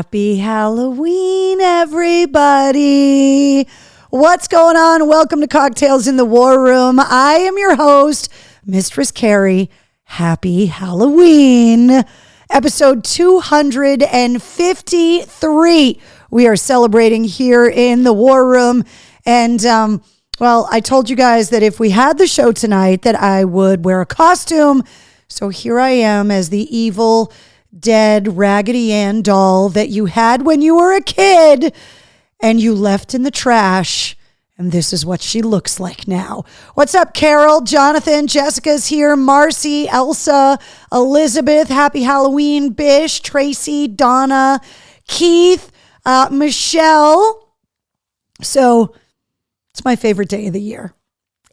Happy Halloween, everybody. What's going on? Welcome to Cocktails in the War Room. I am your host, Mistress Carrie. Happy Halloween. Episode 253. We are celebrating here in the War Room. And, I told you guys that if we had the show tonight that I would wear a costume. So here I am as the evil, dead Raggedy Ann doll that you had when you were a kid and you left in the trash. And this is what she looks like now. What's up, Carol, Jonathan, Jessica's here, Marcy, Elsa, Elizabeth, Happy Halloween, Bish, Tracy, Donna, Keith, Michelle. So it's my favorite day of the year.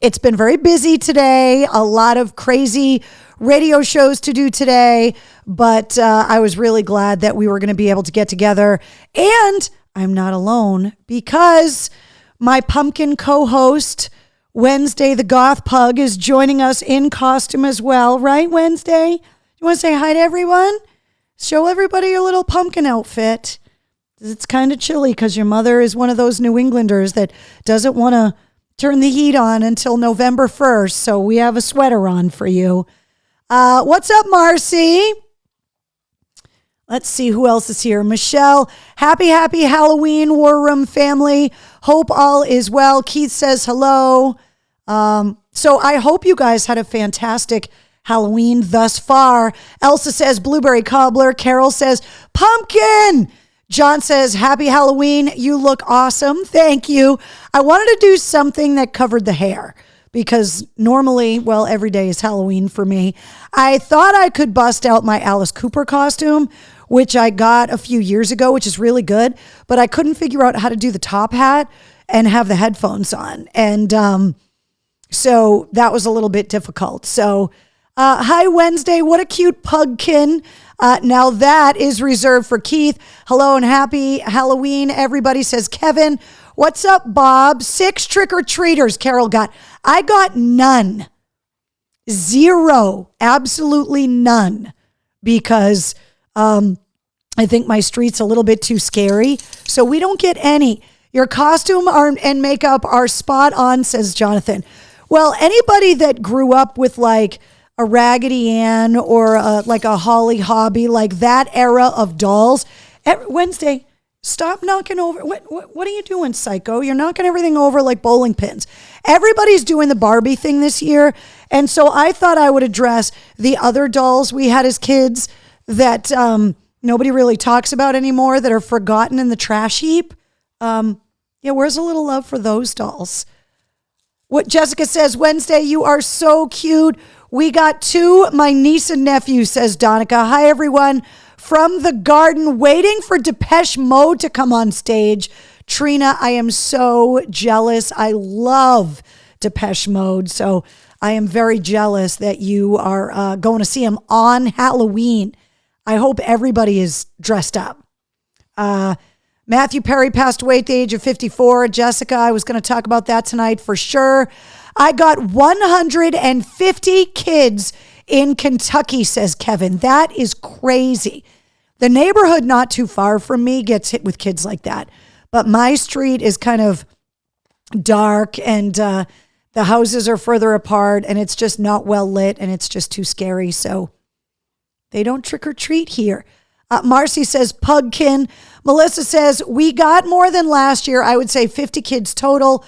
It's been very busy today, a lot of crazy radio shows to do today, but I was really glad that we were going to be able to get together. And I'm not alone because my pumpkin co-host, Wednesday the Goth Pug, is joining us in costume as well. Right, Wednesday? You want to say hi to everyone? Show everybody your little pumpkin outfit. It's kind of chilly because your mother is one of those New Englanders that doesn't want to turn the heat on until November 1st. So we have a sweater on for you. What's up, Marcy? Let's see who else is here. Michelle, happy Halloween, War Room family. Hope all is well. Keith says hello. So I hope you guys had a fantastic Halloween thus far. Elsa says blueberry cobbler. Carol says pumpkin. John says, happy Halloween. You look awesome. Thank you. I wanted to do something that covered the hair because normally, every day is Halloween for me. I thought I could bust out my Alice Cooper costume, which I got a few years ago, which is really good, but I couldn't figure out how to do the top hat and have the headphones on. And so that was a little bit difficult. So hi, Wednesday. What a cute pugkin. Now that is reserved for Keith. Hello and happy Halloween, everybody, says Kevin. What's up, Bob? 6 trick-or-treaters Carol got. I got none. 0. Absolutely none. Because I think my street's a little bit too scary. So we don't get any. Your costume and makeup are spot on, says Jonathan. Well, anybody that grew up with like a Raggedy Ann or like a Holly Hobby, like that era of dolls. Wednesday, stop knocking over. What are you doing, psycho? You're knocking everything over like bowling pins. Everybody's doing the Barbie thing this year. And so I thought I would address the other dolls we had as kids that nobody really talks about anymore, that are forgotten in the trash heap. Where's a little love for those dolls? What Jessica says, Wednesday, you are so cute. We got 2, my niece and nephew, says Donica. Hi, everyone. From the garden, waiting for Depeche Mode to come on stage. Trina, I am so jealous. I love Depeche Mode. So I am very jealous that you are going to see him on Halloween. I hope everybody is dressed up. Matthew Perry passed away at the age of 54. Jessica, I was going to talk about that tonight for sure. I got 150 kids in Kentucky, says Kevin. That is crazy. The neighborhood not too far from me gets hit with kids like that. But my street is kind of dark and the houses are further apart and it's just not well lit and it's just too scary. So they don't trick or treat here. Marcy says pugkin. Melissa says we got more than last year. I would say 50 kids total.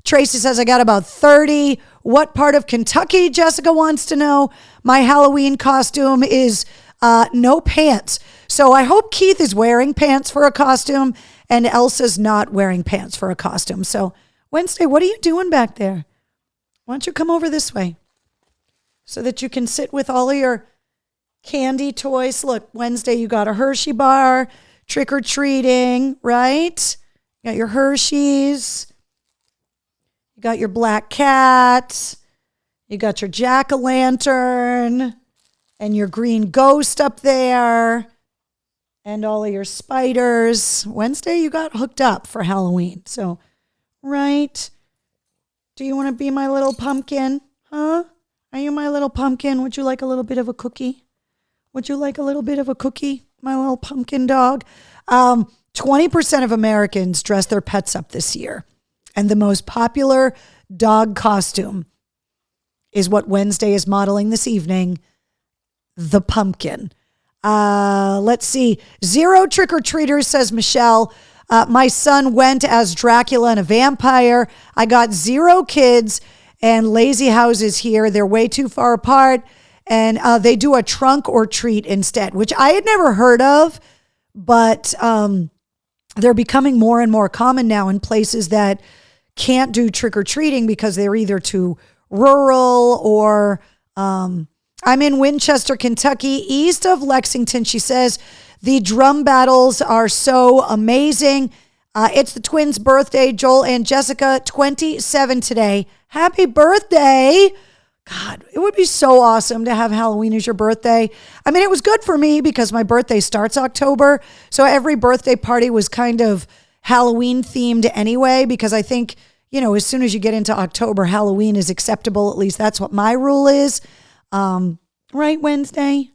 Tracy says, I got about 30. What part of Kentucky? Jessica wants to know. My Halloween costume is no pants. So I hope Keith is wearing pants for a costume and Elsa's not wearing pants for a costume. So Wednesday, what are you doing back there? Why don't you come over this way so that you can sit with all of your candy toys? Look, Wednesday, you got a Hershey bar, trick-or-treating, right? You got your Hershey's. You got your black cat, you got your jack-o'-lantern, and your green ghost up there, and all of your spiders. Wednesday, you got hooked up for Halloween. So, right? Do you want to be my little pumpkin? Huh? Are you my little pumpkin? Would you like a little bit of a cookie? Would you like a little bit of a cookie? my little pumpkin dog. 20% of Americans dress their pets up this year. And the most popular dog costume is what Wednesday is modeling this evening, the pumpkin. Let's see. 0 trick-or-treaters, says Michelle. My son went as Dracula and a vampire. I got 0 kids and lazy houses here. They're way too far apart. And they do a trunk or treat instead, which I had never heard of, but they're becoming more and more common now in places that can't do trick-or-treating because they're either too rural or I'm in Winchester, Kentucky, east of Lexington. She says, the drum battles are so amazing. It's the twins' birthday, Joel and Jessica, 27 today. Happy birthday. God, it would be so awesome to have Halloween as your birthday. I mean, it was good for me because my birthday starts October. So every birthday party was kind of Halloween themed anyway, because I think, as soon as you get into October, Halloween is acceptable. At least that's what my rule is. Right, Wednesday?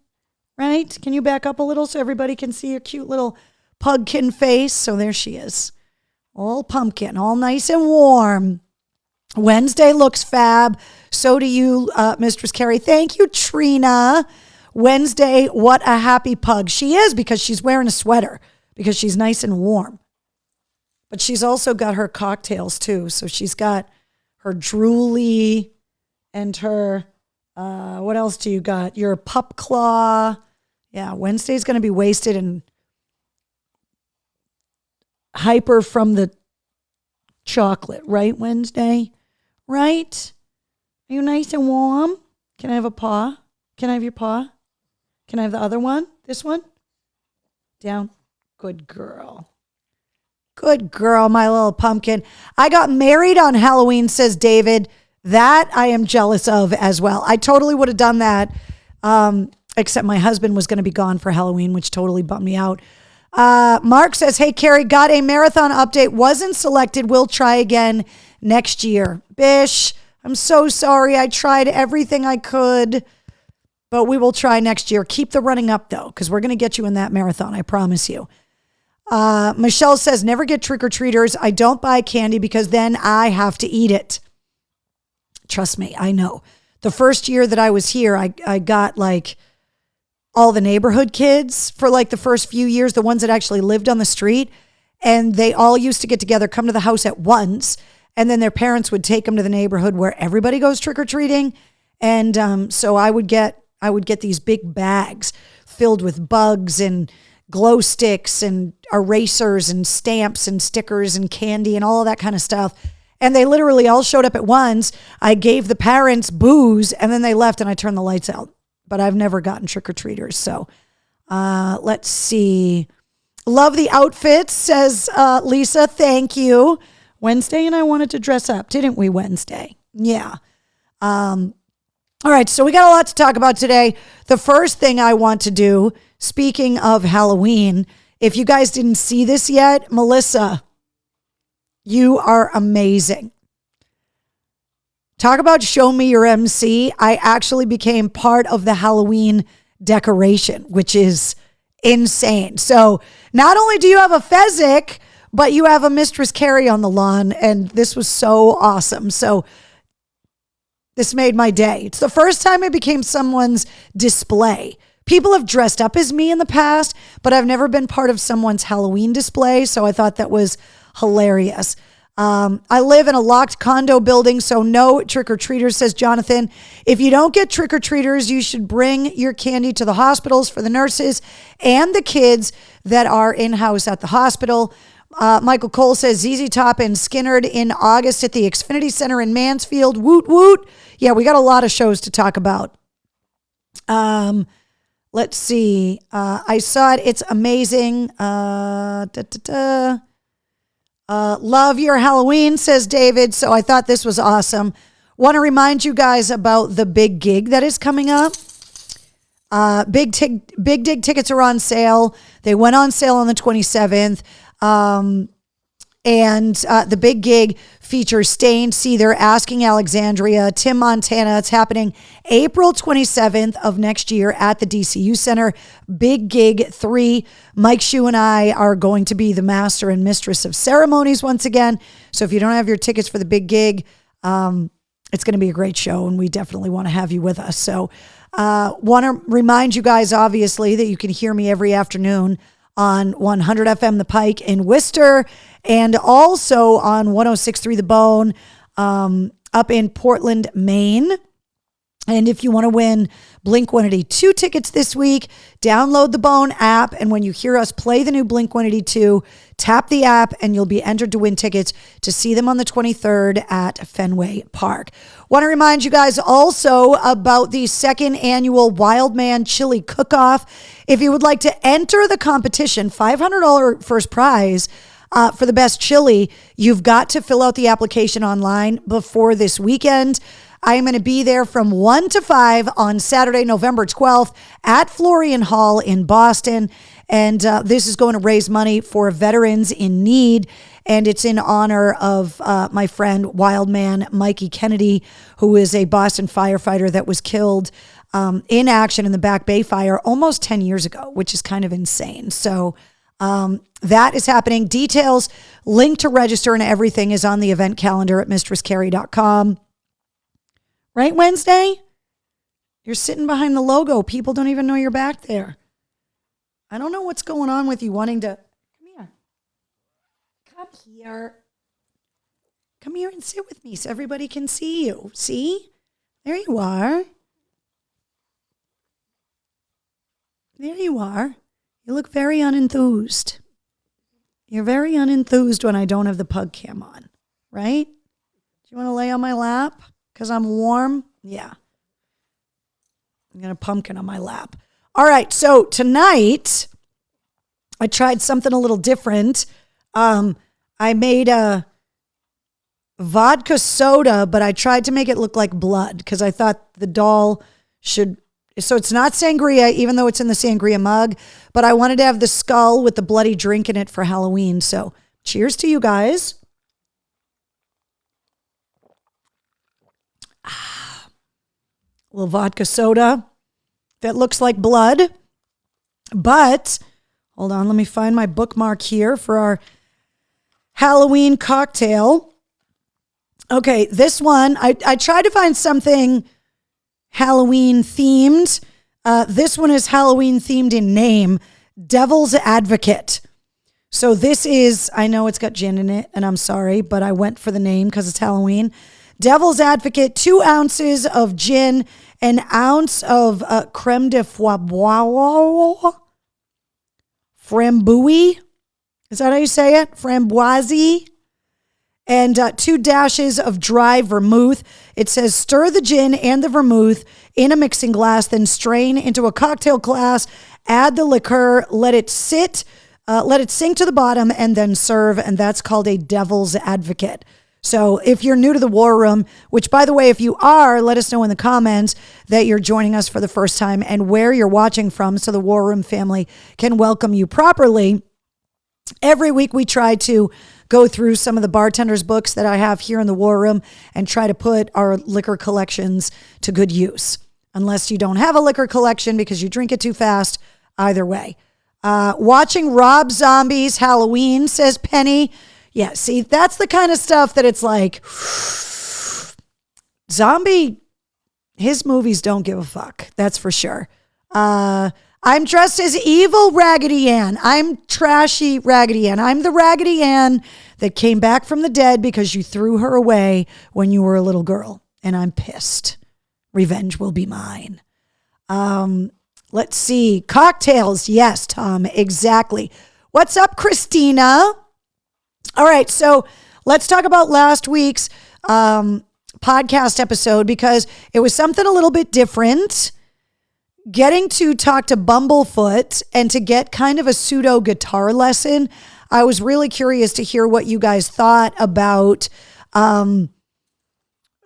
Right? Can you back up a little so everybody can see your cute little pugkin face? So there she is. All pumpkin, all nice and warm. Wednesday looks fab. So do you, Mistress Carrie. Thank you, Trina. Wednesday, what a happy pug. She is, because she's wearing a sweater, because she's nice and warm. But she's also got her cocktails too. So she's got her drooly and her, what else do you got? Your pup claw. Yeah, Wednesday's going to be wasted and hyper from the chocolate, right, Wednesday? Right? Are you nice and warm? Can I have a paw? Can I have your paw? Can I have the other one? This one? Down. Good girl. Good girl, my little pumpkin. I got married on Halloween, says David. That I am jealous of as well. I totally would have done that, except my husband was going to be gone for Halloween, which totally bummed me out. Mark says, hey, Carrie, got a marathon update. Wasn't selected. We'll try again next year. Bish, I'm so sorry. I tried everything I could, but we will try next year. Keep the running up, though, because we're going to get you in that marathon. I promise you. Michelle says, never get trick-or-treaters. I don't buy candy because then I have to eat it. Trust me, I know. The first year that I was here, I got like all the neighborhood kids for like the first few years, the ones that actually lived on the street. And they all used to get together, come to the house at once. And then their parents would take them to the neighborhood where everybody goes trick-or-treating. And so I would get these big bags filled with bugs and glow sticks and erasers and stamps and stickers and candy and all of that kind of stuff. And they literally all showed up at once. I gave the parents booze and then they left and I turned the lights out. But I've never gotten trick-or-treaters. So let's see. Love the outfits, says Lisa. Thank you. Wednesday and I wanted to dress up, didn't we, Wednesday? Yeah. All right, so we got a lot to talk about today. The first thing I want to do, speaking of Halloween, if you guys didn't see this yet, Melissa, you are amazing. Talk about show me your MC. I actually became part of the Halloween decoration, which is insane. So not only do you have a Fezzik, but you have a Mistress Carrie on the lawn, and this was so awesome. So this made my day. It's the first time I became someone's display. People have dressed up as me in the past, but I've never been part of someone's Halloween display, so I thought that was hilarious. I live in a locked condo building, so no trick-or-treaters, says Jonathan. If you don't get trick-or-treaters, you should bring your candy to the hospitals for the nurses and the kids that are in-house at the hospital. Michael Cole says ZZ Top and Skinnerd in August at the Xfinity Center in Mansfield. Woot, woot. Yeah, we got a lot of shows to talk about. Let's see. I saw it. It's amazing. Love your Halloween, says David. So I thought this was awesome. Want to remind you guys about the big gig that is coming up. Big Dig tickets are on sale. They went on sale on the 27th. And the big gig features Staying Seether, Asking Alexandria, Tim Montana. It's happening April 27th of next year at the DCU Center. Big Gig 3. Mike Shue and I are going to be the master and mistress of ceremonies once again. So if you don't have your tickets for the big gig, it's going to be a great show, and we definitely want to have you with us. So want to remind you guys, obviously, that you can hear me every afternoon on 100 FM The Pike in Worcester, and also on 106.3 The Bone up in Portland, Maine. And if you want to win Blink-182 tickets this week, download the Bone app. And when you hear us play the new Blink-182, tap the app and you'll be entered to win tickets to see them on the 23rd at Fenway Park. Want to remind you guys also about the second annual Wildman Chili Cook-Off. If you would like to enter the competition, $500 first prize for the best chili, you've got to fill out the application online before this weekend. I am going to be there from 1 to 5 on Saturday, November 12th at Florian Hall in Boston. And this is going to raise money for veterans in need. And it's in honor of my friend Wildman Mikey Kennedy, who is a Boston firefighter that was killed in action in the Back Bay fire almost 10 years ago, which is kind of insane. So that is happening. Details, link to register and everything is on the event calendar at mistresscarrie.com. Right, Wednesday? You're sitting behind the logo. People don't even know you're back there. I don't know what's going on with you wanting to... Come here. Come here. Come here and sit with me so everybody can see you. See? There you are. There you are. You look very unenthused. You're very unenthused when I don't have the pug cam on, right? Do you want to lay on my lap? Because I'm warm? Yeah. I'm going to pumpkin on my lap. All right, so tonight, I tried something a little different. I made a vodka soda, but I tried to make it look like blood because I thought the doll should... So it's not sangria, even though it's in the sangria mug, but I wanted to have the skull with the bloody drink in it for Halloween. So cheers to you guys. A little vodka soda that looks like blood. But, hold on, let me find my bookmark here for our Halloween cocktail. Okay, this one, I tried to find something Halloween themed. This one is Halloween themed in name, Devil's Advocate. So this is, I know it's got gin in it, and I'm sorry, but I went for the name because it's Halloween. Devil's Advocate, 2 ounces of gin, an ounce of creme de framboise. Framboise? Is that how you say it? Framboise? And 2 dashes of dry vermouth. It says stir the gin and the vermouth in a mixing glass, then strain into a cocktail glass, add the liquor, let it sit, let it sink to the bottom, and then serve. And that's called a Devil's Advocate. So if you're new to the War Room, which by the way, if you are, let us know in the comments that you're joining us for the first time and where you're watching from so the War Room family can welcome you properly. Every week we try to go through some of the bartenders' books that I have here in the War Room and try to put our liquor collections to good use. Unless you don't have a liquor collection because you drink it too fast, either way. Watching Rob Zombie's Halloween, says Penny. Yeah, see, that's the kind of stuff that it's like, Zombie, his movies don't give a fuck. That's for sure. I'm dressed as evil Raggedy Ann. I'm trashy Raggedy Ann. I'm the Raggedy Ann that came back from the dead because you threw her away when you were a little girl. And I'm pissed. Revenge will be mine. Let's see. Cocktails. Yes, Tom, exactly. What's up, Christina? All right, so let's talk about last week's podcast episode because it was something a little bit different. Getting to talk to Bumblefoot and to get kind of a pseudo guitar lesson. I was really curious to hear what you guys thought about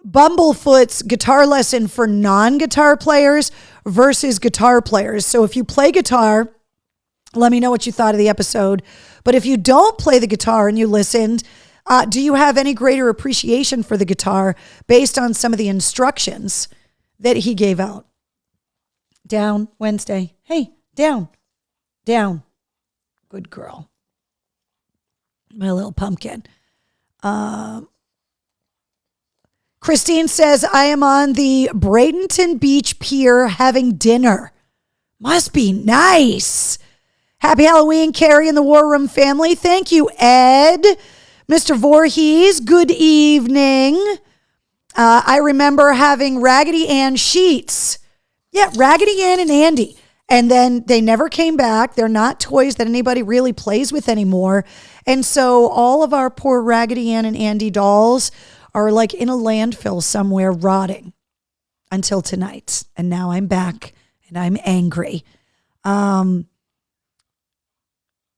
Bumblefoot's guitar lesson for non-guitar players versus guitar players. So if you play guitar Let me know what you thought of the episode. But if you don't play the guitar and you listened, do you have any greater appreciation for the guitar based on some of the instructions that he gave out? Down, Wednesday. Hey, down, down. Good girl. My little pumpkin. Christine says, I am on the Bradenton Beach Pier having dinner. Must be nice. Happy Halloween, Carrie and the War Room family. Thank you, Ed. Mr. Voorhees, good evening. I remember having Raggedy Ann sheets. Yeah, Raggedy Ann and Andy. And then they never came back. They're not toys that anybody really plays with anymore. And so all of our poor Raggedy Ann and Andy dolls are like in a landfill somewhere rotting until tonight. And now I'm back and I'm angry.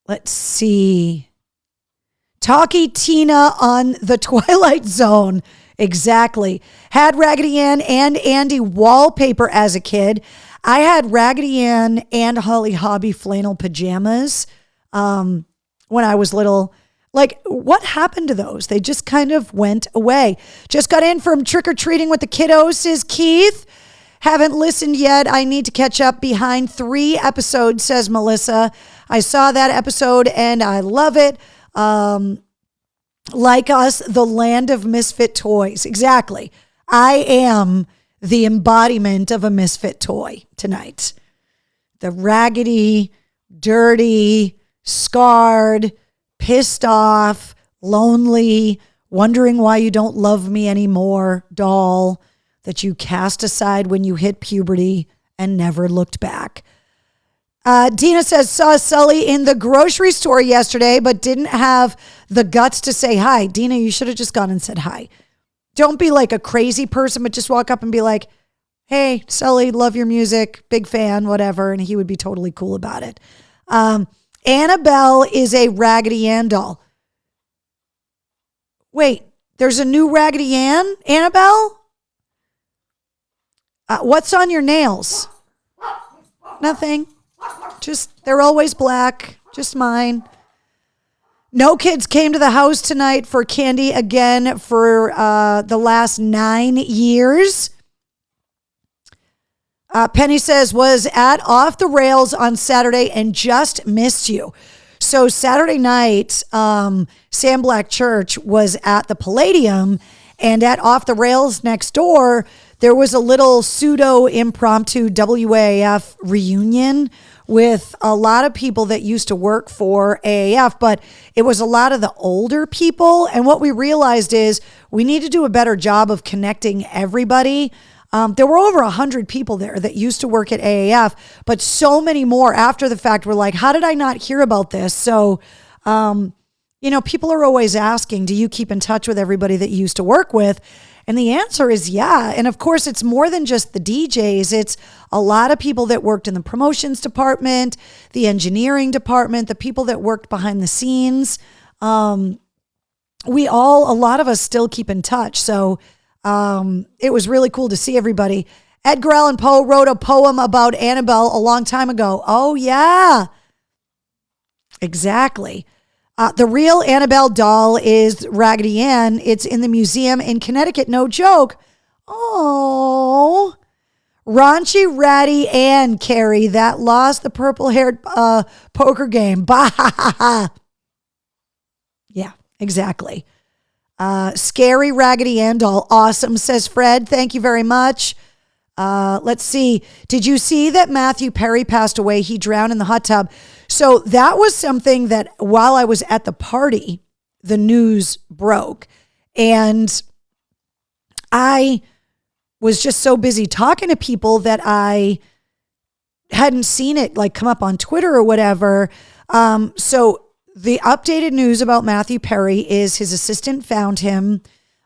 Let's see. Talkie Tina on the Twilight Zone. Exactly. Had Raggedy Ann and Andy wallpaper as a kid. I had Raggedy Ann and Holly Hobby flannel pajamas when I was little. Like, what happened to those? They just kind of went away. Just got in from trick-or-treating with the kiddos, says Keith. Haven't listened yet. I need to catch up behind 3 episodes, says Melissa. I saw that episode and I love it. Like Us, the land of misfit toys. Exactly. I am the embodiment of a misfit toy tonight. The raggedy, dirty, scarred, pissed off, lonely, wondering why you don't love me anymore doll that you cast aside when you hit puberty and never looked back. Dina says, saw Sully in the grocery store yesterday, but didn't have the guts to say hi. Dina, you should have just gone and said hi. Don't be like a crazy person, but just walk up and be like, hey, Sully, love your music, big fan, whatever. And he would be totally cool about it. Annabelle is a Raggedy Ann doll. Wait, there's a new Raggedy Ann, Annabelle? What's on your nails? Nothing. Just, they're always black. Just mine. No kids came to the house tonight for candy again for the last 9 years. Penny says, was at Off the Rails on Saturday and just missed you. So Saturday night, Sam Black Church was at the Palladium, and at Off the Rails next door, there was a little pseudo impromptu WAF reunion with a lot of people that used to work for AAF, but it was a lot of the older people. And what we realized is we need to do a better job of connecting everybody. There were over 100 people there that used to work at AAF, but so many more after the fact were like, how did I not hear about this? So, people are always asking, do you keep in touch with everybody that you used to work with? And the answer is yeah. And of course, it's more than just the DJs. It's a lot of people that worked in the promotions department, the engineering department, the people that worked behind the scenes. A lot of us still keep in touch. So it was really cool to see everybody. Edgar Allan Poe wrote a poem about Annabelle a long time ago. Oh, yeah. Exactly. The real Annabelle doll is Raggedy Ann. It's in the museum in Connecticut. No joke. Oh, raunchy Ratty Ann, Carrie, that lost the purple-haired poker game. Bah. Yeah, exactly. Scary Raggedy Ann doll. Awesome, says Fred. Thank you very much. Let's see. Did you see that Matthew Perry passed away? He drowned in the hot tub. So that was something that while I was at the party, the news broke. And I was just so busy talking to people that I hadn't seen it like come up on Twitter or whatever. So the updated news about Matthew Perry is his assistant found him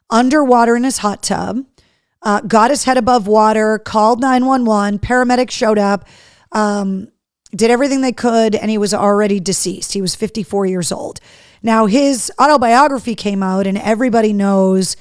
underwater in his hot tub, got his head above water, called 911, paramedics showed up, did everything they could, and he was already deceased. He was 54 years old. Now, his autobiography came out, and everybody knows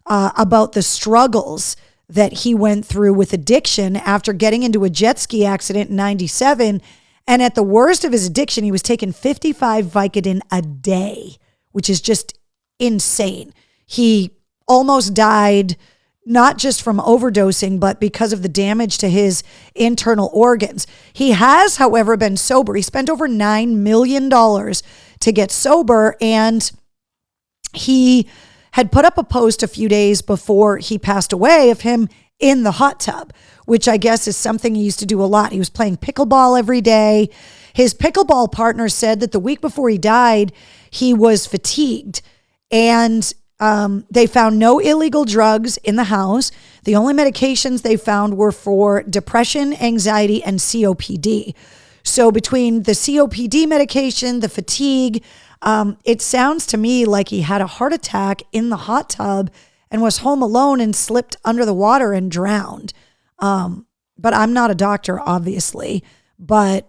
about the struggles that he went through with addiction after getting into a jet ski accident in 97 And at the worst of his addiction, he was taking 55 Vicodin a day, which is just insane. He almost died, not just from overdosing, but because of the damage to his internal organs. He has, however, been sober. He spent over $9 million to get sober, and he had put up a post a few days before he passed away of him in the hot tub, which I guess is something he used to do a lot. He was playing pickleball every day. His pickleball partner said that the week before he died, he was fatigued, and they found no illegal drugs in the house. The only medications they found were for depression, anxiety, and COPD. So between the COPD medication, the fatigue, it sounds to me like he had a heart attack in the hot tub and was home alone and slipped under the water and drowned. But I'm not a doctor, obviously, but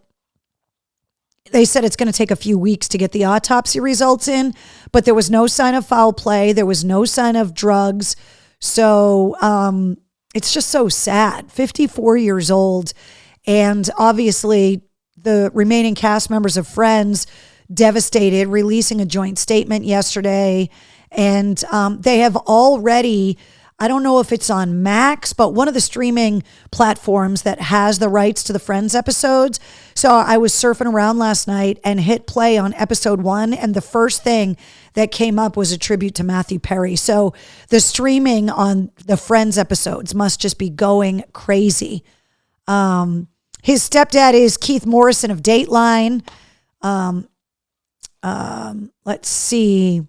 they said it's going to take a few weeks to get the autopsy results in, but there was no sign of foul play. There was no sign of drugs. So it's just so sad. 54 years old. And obviously the remaining cast members of Friends devastated, releasing a joint statement yesterday. And they have already, I don't know if it's on Max, but one of the streaming platforms that has the rights to the Friends episodes. So I was surfing around last night and hit play on episode 1. And the first thing that came up was a tribute to Matthew Perry. So the streaming on the Friends episodes must just be going crazy. His stepdad is Keith Morrison of Dateline. Let's see.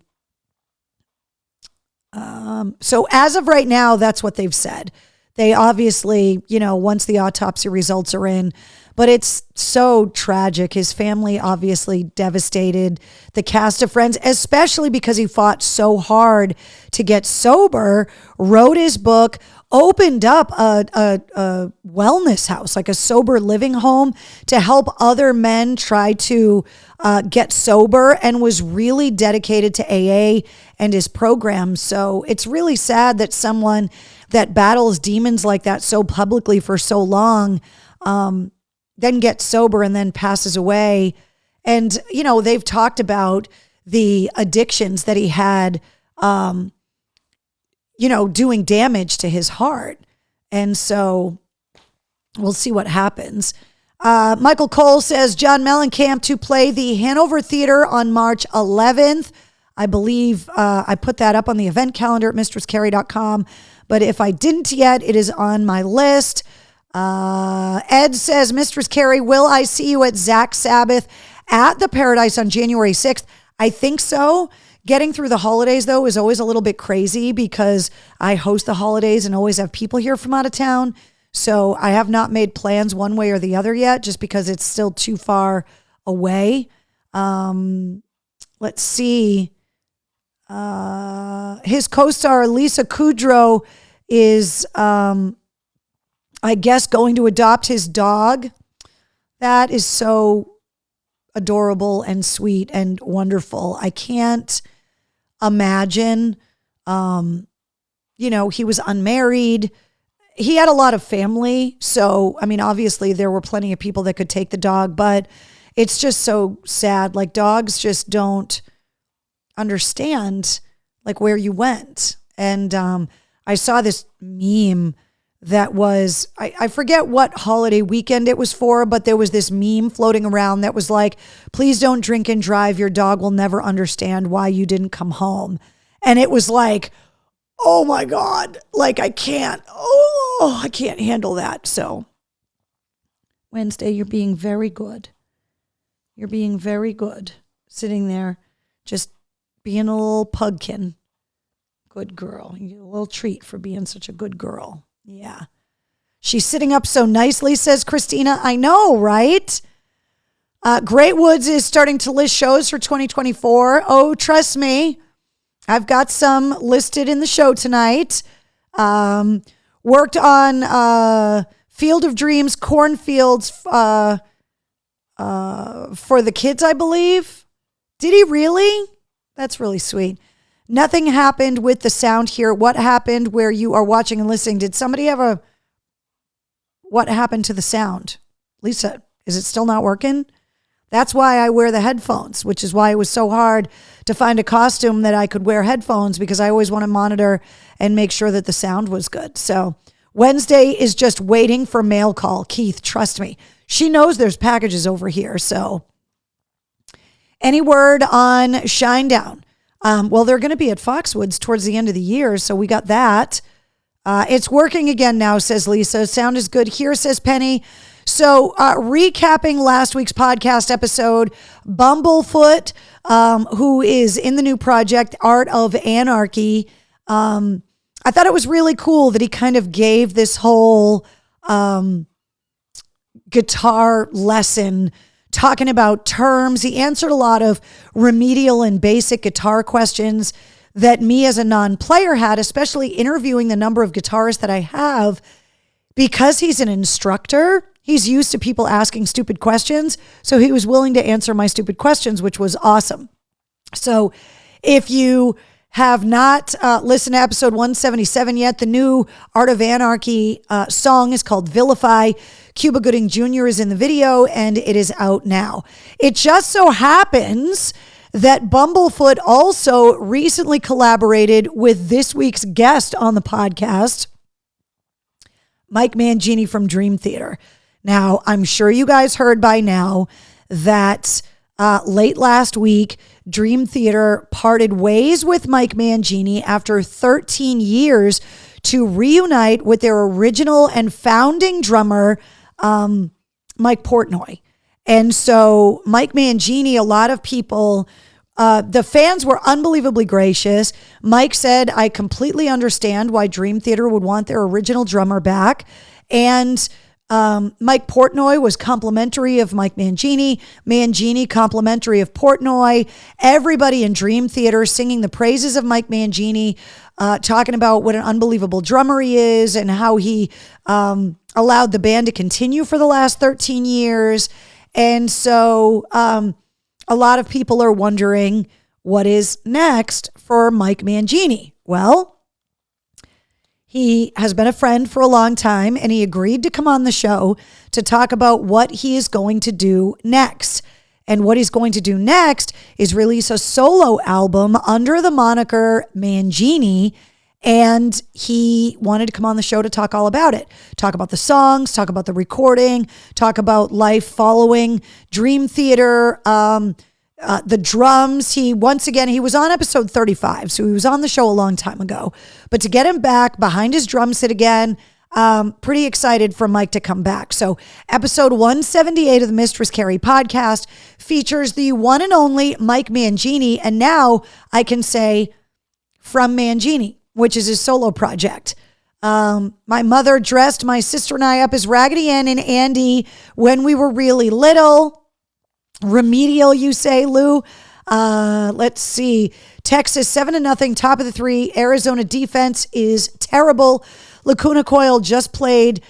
So as of right now, that's what they've said. They obviously, once the autopsy results are in, but it's so tragic. His family obviously devastated. The cast of Friends, especially because he fought so hard to get sober, wrote his book, opened up a wellness house, like a sober living home to help other men try to get sober, and was really dedicated to AA and his program. So it's really sad that someone that battles demons like that so publicly for so long then gets sober and then passes away. And, they've talked about the addictions that he had, doing damage to his heart. And so we'll see what happens. Michael Cole says John Mellencamp to play the Hanover Theater on March 11th. I believe I put that up on the event calendar at mistresscarrie.com. But if I didn't yet, it is on my list. Ed says, Mistress Carrie, will I see you at Zach Sabbath at the Paradise on January 6th? I think so. Getting through the holidays, though, is always a little bit crazy because I host the holidays and always have people here from out of town. So I have not made plans one way or the other yet, just because it's still too far away. Let's see. His co-star Lisa Kudrow is, I guess, going to adopt his dog. That is so adorable and sweet and wonderful. I can't imagine, he was unmarried. He had a lot of family. So, obviously there were plenty of people that could take the dog, but it's just so sad. Like, dogs just don't understand like where you went. And I saw this meme that was, I forget what holiday weekend it was for, but there was this meme floating around that was like, please don't drink and drive. Your dog will never understand why you didn't come home. And it was like, oh my God, like I can't handle that. So Wednesday, you're being very good. You're being very good. Sitting there, just being a little pugkin. Good girl. You get a little treat for being such a good girl. Yeah. She's sitting up so nicely, says Christina. I know, right? Great Woods is starting to list shows for 2024. Oh, trust me. I've got some listed in the show tonight. Worked on Field of Dreams, Cornfields for the kids, I believe. Did he really? That's really sweet. Nothing happened with the sound here. What happened where you are watching and listening? Did somebody have what happened to the sound? Lisa, Is it still not working? That's why I wear the headphones, which is why it was so hard to find a costume that I could wear headphones, because I always want to monitor and make sure that the sound was good. So Wednesday is just waiting for mail call. Keith, trust me. She knows there's packages over here. So any word on Shinedown? Well, they're going to be at Foxwoods towards the end of the year. So we got that. It's working again now, says Lisa. Sound is good here, says Penny. So recapping last week's podcast episode, Bumblefoot, who is in the new project, Art of Anarchy. I thought it was really cool that he kind of gave this whole guitar lesson, talking about terms. He answered a lot of remedial and basic guitar questions that me as a non-player had, especially interviewing the number of guitarists that I have. Because he's an instructor, he's used to people asking stupid questions. So he was willing to answer my stupid questions, which was awesome. So if you have not listened to episode 177 yet, the new Art of Anarchy song is called Vilify. Cuba Gooding Jr. is in the video, and it is out now. It just so happens that Bumblefoot also recently collaborated with this week's guest on the podcast, Mike Mangini from Dream Theater. Now, I'm sure you guys heard by now that late last week, Dream Theater parted ways with Mike Mangini after 13 years to reunite with their original and founding drummer, Mike Portnoy. And so Mike Mangini, a lot of people, the fans were unbelievably gracious. Mike said, I completely understand why Dream Theater would want their original drummer back. And Mike Portnoy was complimentary of Mike Mangini. Mangini complimentary of Portnoy. Everybody in Dream Theater singing the praises of Mike Mangini, talking about what an unbelievable drummer he is and how he allowed the band to continue for the last 13 years. And so a lot of people are wondering what is next for Mike Mangini. Well, he has been a friend for a long time, and he agreed to come on the show to talk about what he is going to do next. And what he's going to do next is release a solo album under the moniker Mangini. And he wanted to come on the show to talk all about it. Talk about the songs, talk about the recording, talk about life following Dream Theater, the drums. He was on episode 35, so he was on the show a long time ago. But to get him back behind his drum set again, pretty excited for Mike to come back. So episode 178 of the Mistress Carrie podcast features the one and only Mike Mangini. And now I can say from Mangini, which is his solo project. My mother dressed my sister and I up as Raggedy Ann and Andy when we were really little. Remedial, you say, Lou? Let's see. Texas 7-0, top of the three. Arizona defense is terrible. Lacuna Coil just played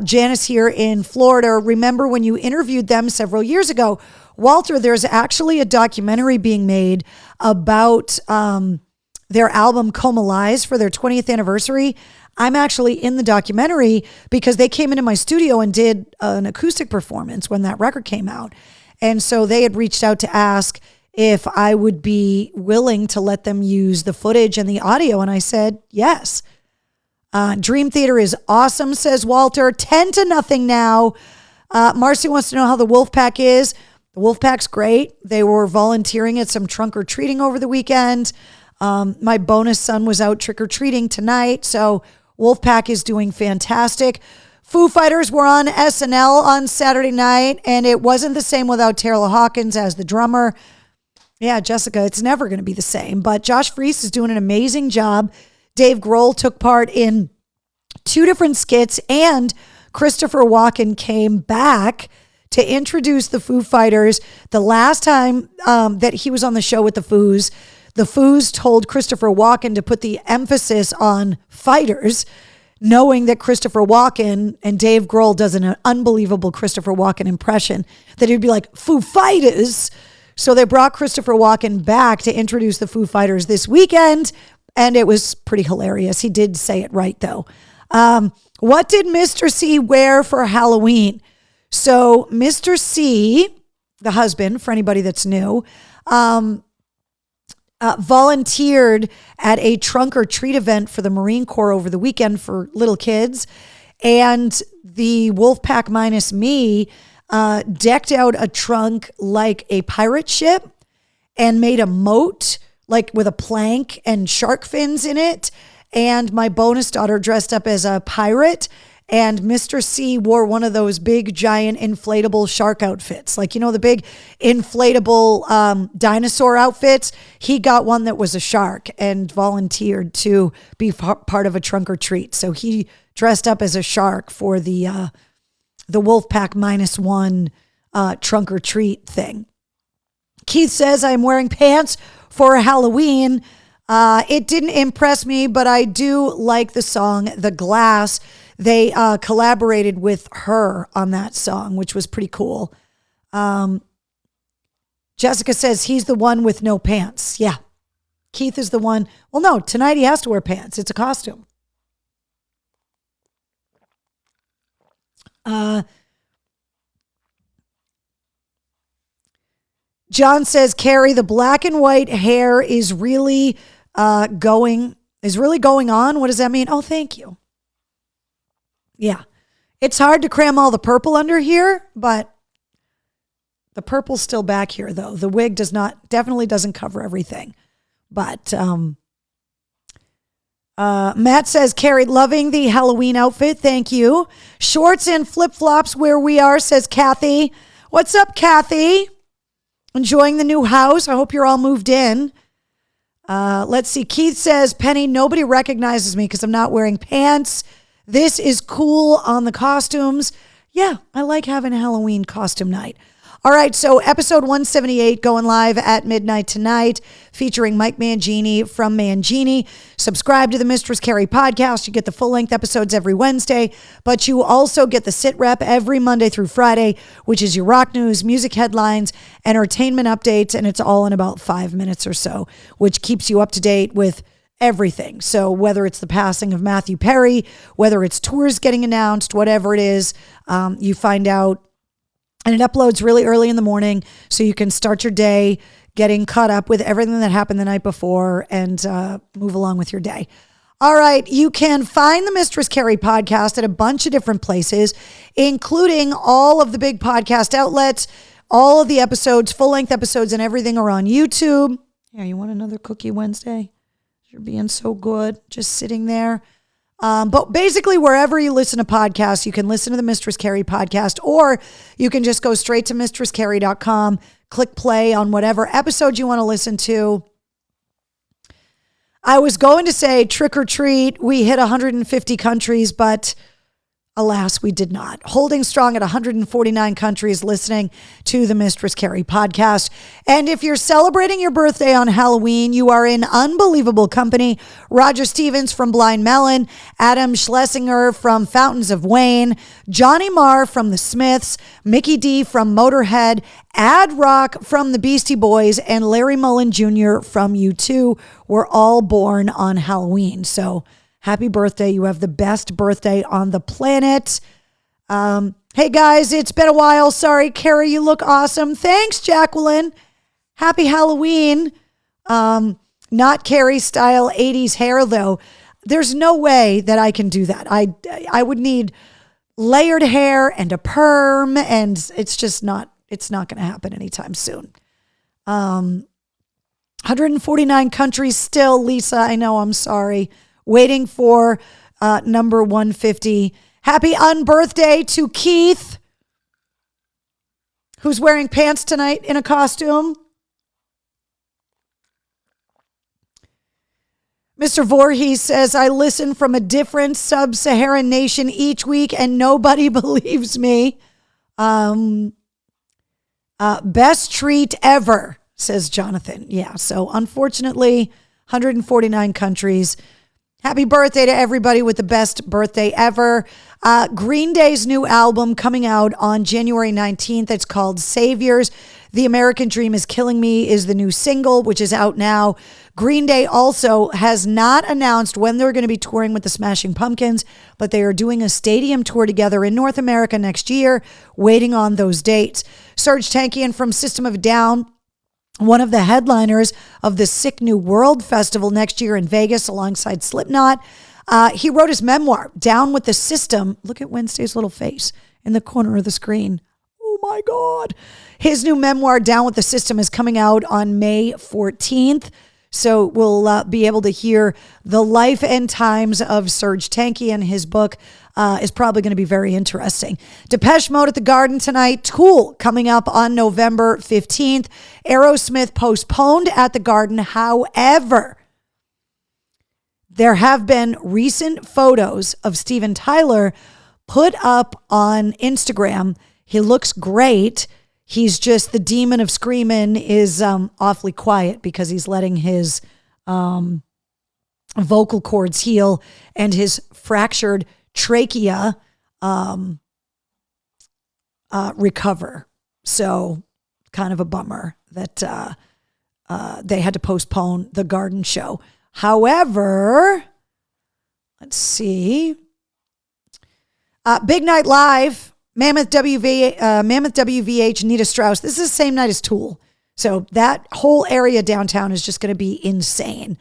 Janice here in Florida. Remember when you interviewed them several years ago? Walter, there's actually a documentary being made about their album Coma Lies for their 20th anniversary. I'm actually in the documentary because they came into my studio and did an acoustic performance when that record came out. And so they had reached out to ask if I would be willing to let them use the footage and the audio. And I said, yes. Dream Theater is awesome, says Walter. 10-0 now. Marcy wants to know how the Wolfpack is. The Wolfpack's great. They were volunteering at some trunk or treating over the weekend. My bonus son was out trick-or-treating tonight. So Wolfpack is doing fantastic. Foo Fighters were on SNL on Saturday night, and it wasn't the same without Taylor Hawkins as the drummer. Yeah, Jessica, it's never going to be the same, but Josh Freese is doing an amazing job. Dave Grohl took part in 2 different skits, and Christopher Walken came back to introduce the Foo Fighters. The last time that he was on the show with the Foos told Christopher Walken to put the emphasis on fighters, knowing that Christopher Walken and Dave Grohl does an unbelievable Christopher Walken impression, that he'd be like, Foo Fighters. So they brought Christopher Walken back to introduce the Foo Fighters this weekend, and it was pretty hilarious. He did say it right, though. What did Mr. C wear for Halloween? So Mr. C, the husband, for anybody that's new, volunteered at a trunk or treat event for the Marine Corps over the weekend for little kids. And the Wolfpack minus me decked out a trunk like a pirate ship and made a moat like with a plank and shark fins in it. And my bonus daughter dressed up as a pirate. And Mr. C wore one of those big, giant, inflatable shark outfits. Like, the big inflatable dinosaur outfits. He got one that was a shark and volunteered to be part of a trunk or treat. So he dressed up as a shark for the Wolfpack -1 trunk or treat thing. Keith says, I'm wearing pants for Halloween. It didn't impress me, but I do like the song The Glass. They collaborated with her on that song, which was pretty cool. Jessica says he's the one with no pants. Yeah. Keith is the one. Well, no, tonight he has to wear pants. It's a costume. John says, Carrie, the black and white hair is really going on. What does that mean? Oh, thank you. Yeah. It's hard to cram all the purple under here, but the purple's still back here, though. The wig definitely doesn't cover everything. But Matt says, Carrie, loving the Halloween outfit. Thank you. Shorts and flip-flops where we are, says Kathy. What's up, Kathy? Enjoying the new house. I hope you're all moved in. Let's see. Keith says, Penny, nobody recognizes me because I'm not wearing pants. This is cool on the costumes. Yeah, I like having a Halloween costume night. All right, so episode 178 going live at midnight tonight, featuring Mike Mangini from Mangini. Subscribe to the Mistress Carrie podcast. You get the full-length episodes every Wednesday, but you also get the sit rep every Monday through Friday, which is your rock news, music headlines, entertainment updates, and it's all in about 5 minutes or so, which keeps you up to date with everything. So whether it's the passing of Matthew Perry, whether it's tours getting announced, whatever it is, you find out. And it uploads really early in the morning so you can start your day getting caught up with everything that happened the night before and move along with your day. All right, you can find the Mistress Carrie podcast at a bunch of different places, including all of the big podcast outlets. All of the episodes, full-length episodes and everything are on YouTube. Yeah, you want another Cookie Wednesday? You're being so good, just sitting there. But basically, wherever you listen to podcasts, you can listen to the Mistress Carrie podcast, or you can just go straight to mistresscarrie.com, click play on whatever episode you want to listen to. I was going to say trick or treat. We hit 150 countries, but alas, we did not. Holding strong at 149 countries listening to the Mistress Carrie podcast. And if you're celebrating your birthday on Halloween, you are in unbelievable company. Roger Stevens from Blind Melon, Adam Schlesinger from Fountains of Wayne, Johnny Marr from The Smiths, Mickey D from Motorhead, Ad Rock from the Beastie Boys, and Larry Mullen Jr. from U2 were all born on Halloween. So happy birthday. You have the best birthday on the planet. Hey, guys, it's been a while. Sorry, Carrie, you look awesome. Thanks, Jacqueline. Happy Halloween. Not Carrie style 80s hair, though. There's no way that I can do that. I would need layered hair and a perm, and it's not going to happen anytime soon. 149 countries still, Lisa. I know, I'm sorry. Waiting for number 150. Happy unbirthday to Keith, who's wearing pants tonight in a costume. Mr. Voorhees says, I listen from a different sub-Saharan nation each week and nobody believes me. Best treat ever, says Jonathan. Yeah, so unfortunately, 149 countries. Happy birthday to everybody with the best birthday ever. Green Day's new album coming out on January 19th. It's called Saviors. The American Dream is Killing Me is the new single, which is out now. Green Day also has not announced when they're going to be touring with the Smashing Pumpkins, but they are doing a stadium tour together in North America next year, waiting on those dates. Serj Tankian from System of a Down, one of the headliners of the Sick New World Festival next year in Vegas alongside Slipknot. He wrote his memoir, Down with the System. Look at Wednesday's little face in the corner of the screen. Oh my God. His new memoir, Down with the System, is coming out on May 14th. So we'll be able to hear the life and times of Serj Tankian. His book is probably going to be very interesting. Depeche Mode at the Garden tonight. Tool coming up on November 15th. Aerosmith postponed at the Garden. However, there have been recent photos of Steven Tyler put up on Instagram. He looks great. He's just, the demon of screaming is awfully quiet because he's letting his vocal cords heal and his fractured trachea recover. So kind of a bummer that they had to postpone the Garden show. However, let's see. Big Night Live. Mammoth WVH, Nita Strauss. This is the same night as Tool. So that whole area downtown is just going to be insane.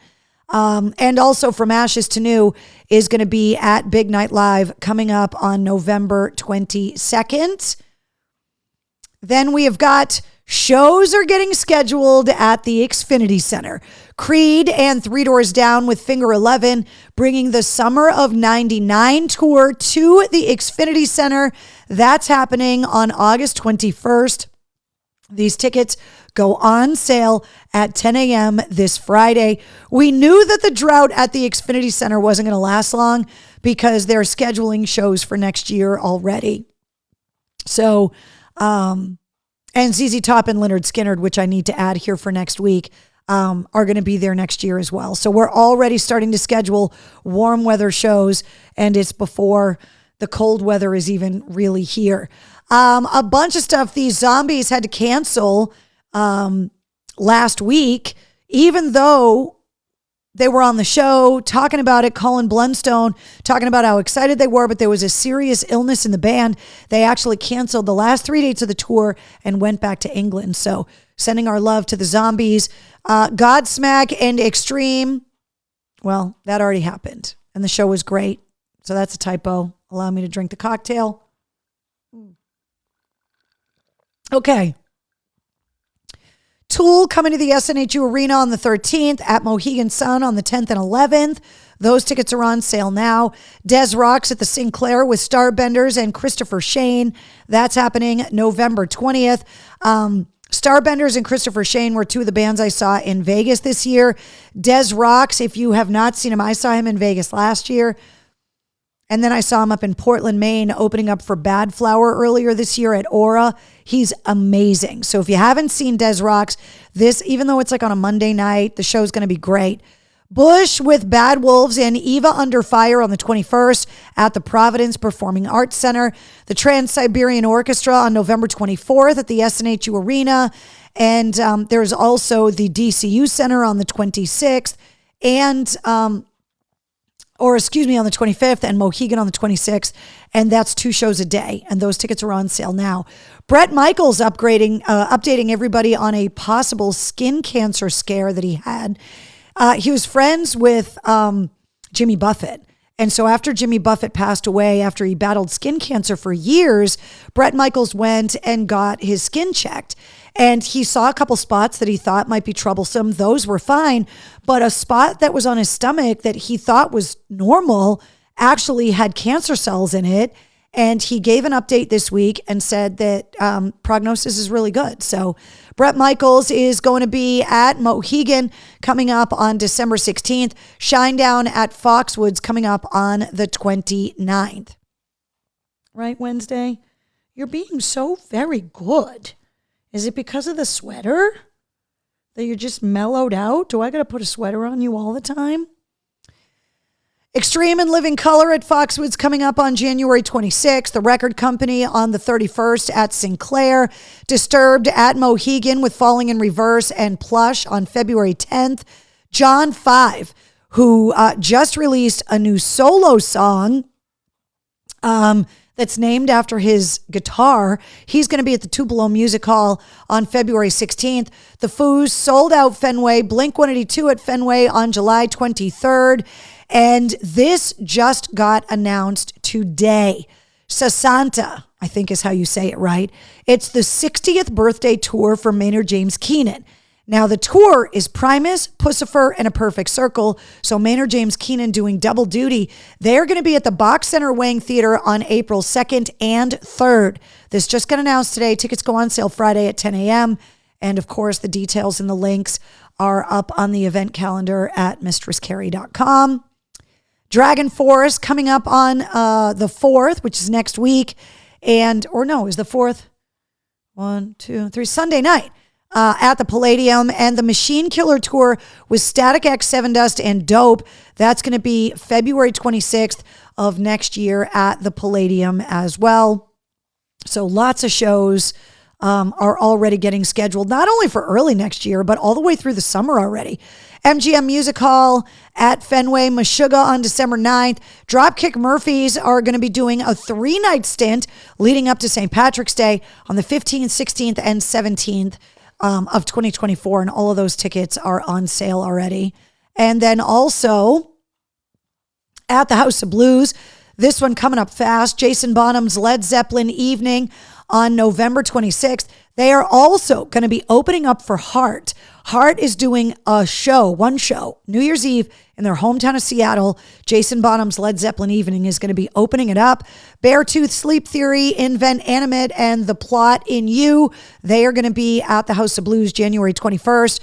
And also From Ashes to New is going to be at Big Night Live coming up on November 22nd. Then we have got shows are getting scheduled at the Xfinity Center. Creed and Three Doors Down with Finger 11 bringing the Summer of 99 tour to the Xfinity Center. That's happening on August 21st. These tickets go on sale at 10 a.m. this Friday. We knew that the drought at the Xfinity Center wasn't going to last long because they're scheduling shows for next year already. So, and ZZ Top and Lynyrd Skynyrd, which I need to add here for next week, are going to be there next year as well. So we're already starting to schedule warm weather shows, and it's before the cold weather is even really here. A bunch of stuff these zombies had to cancel last week, even though they were on the show talking about it. Colin Blunstone talking about how excited they were, but there was a serious illness in the band. They actually canceled the last 3 dates of the tour and went back to England. So sending our love to the zombies. Godsmack and Extreme. Well, that already happened and the show was great. So that's a typo. Allow me to drink the cocktail. Okay. Tool coming to the SNHU Arena on the 13th, at Mohegan Sun on the 10th and 11th. Those tickets are on sale now. Des Rocks at the Sinclair with Starbenders and Christopher Shane. That's happening November 20th. Starbenders and Christopher Shane were two of the bands I saw in Vegas this year. Des Rocks, if you have not seen him, I saw him in Vegas last year. And then I saw him up in Portland, Maine, opening up for Bad Flower earlier this year at Aura. He's amazing. So if you haven't seen Des Rocks, this, even though it's like on a Monday night, the show's going to be great. Bush with Bad Wolves and Eva Under Fire on the 21st at the Providence Performing Arts Center. The Trans-Siberian Orchestra on November 24th at the SNHU Arena. And there's also the DCU Center on the 26th. And on the 25th, and Mohegan on the 26th, and that's 2 shows a day, and those tickets are on sale now. Bret Michaels updating everybody on a possible skin cancer scare that he had. He was friends with Jimmy Buffett, and so after Jimmy Buffett passed away, after he battled skin cancer for years, Bret Michaels went and got his skin checked. And he saw a couple spots that he thought might be troublesome. Those were fine. But a spot that was on his stomach that he thought was normal actually had cancer cells in it. And he gave an update this week and said that prognosis is really good. So Bret Michaels is going to be at Mohegan coming up on December 16th. Shinedown at Foxwoods coming up on the 29th. Right, Wednesday? You're being so very good. Is it because of the sweater that you're just mellowed out? Do I got to put a sweater on you all the time? Extreme and Living Color at Foxwoods coming up on January 26th. The Record Company on the 31st at Sinclair. Disturbed at Mohegan with Falling in Reverse and Plush on February 10th. John 5, who just released a new solo song that's named after his guitar. He's going to be at the Tupelo Music Hall on February 16th. The Foos sold out Fenway, Blink-182 at Fenway on July 23rd. And this just got announced today. Sasanta, I think is how you say it, right? It's the 60th birthday tour for Maynard James Keenan. Now, the tour is Primus, Puscifer, and A Perfect Circle. So Maynard James Keenan doing double duty. They're going to be at the Box Center Wang Theater on April 2nd and 3rd. This just got announced today. Tickets go on sale Friday at 10 a.m. And, of course, the details and the links are up on the event calendar at mistresscarrie.com. Dragon Force coming up on the 4th, which is next week. Is the 4th? 1, 2, 3, Sunday night. At the Palladium, and the Machine Killer Tour with Static X, Seven Dust, and Dope. That's going to be February 26th of next year at the Palladium as well. So lots of shows are already getting scheduled, not only for early next year, but all the way through the summer already. MGM Music Hall at Fenway, Meshuggah on December 9th. Dropkick Murphys are going to be doing a 3-night stint leading up to St. Patrick's Day on the 15th, 16th, and 17th. Of 2024, and all of those tickets are on sale already. And then also at the House of Blues, this one coming up fast, Jason Bonham's Led Zeppelin evening on November 26th. They are also going to be opening up for Heart. Heart is doing one show, New Year's Eve in their hometown of Seattle. Jason Bonham's Led Zeppelin evening is going to be opening it up. Beartooth, Sleep Theory, Invent Animate, and The Plot in You. They are going to be at the House of Blues January 21st.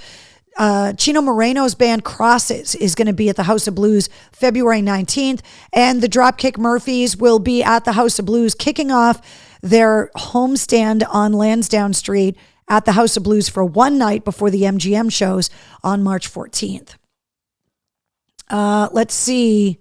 Chino Moreno's band Crosses is going to be at the House of Blues February 19th. And the Dropkick Murphys will be at the House of Blues kicking off their homestand on Lansdowne Street at the House of Blues for one night before the MGM shows on March 14th. Let's see.